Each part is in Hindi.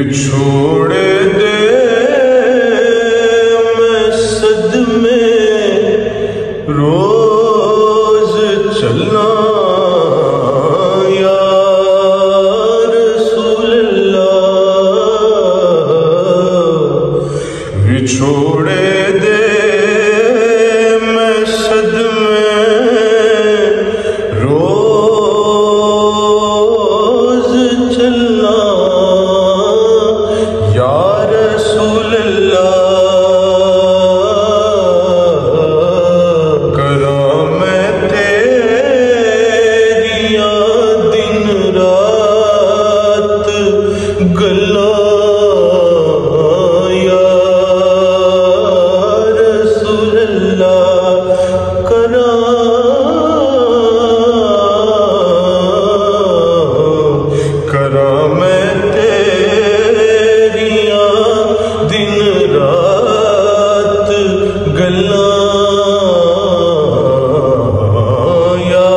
छोड़ दे मैं सदमे रोज चलना या रसूल अल्लाह। छोड़ दे मैं सदमे रोज चलना या रसूल अल्लाह। करा मैं तेरिया दिन रात गल्ला या रसूल अल्लाह। करा करा मैं गल्ला या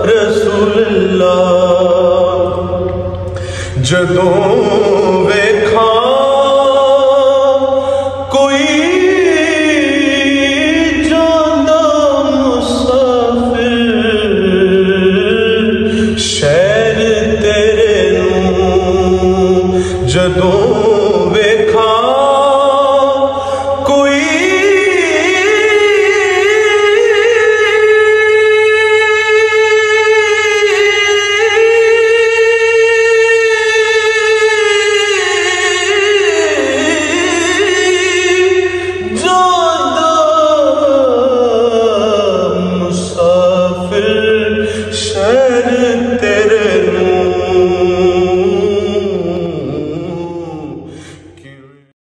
रसूल अल्लाह। जदों वेखा कोई जांदा मुसाफिर शहर तेरे नूं जदों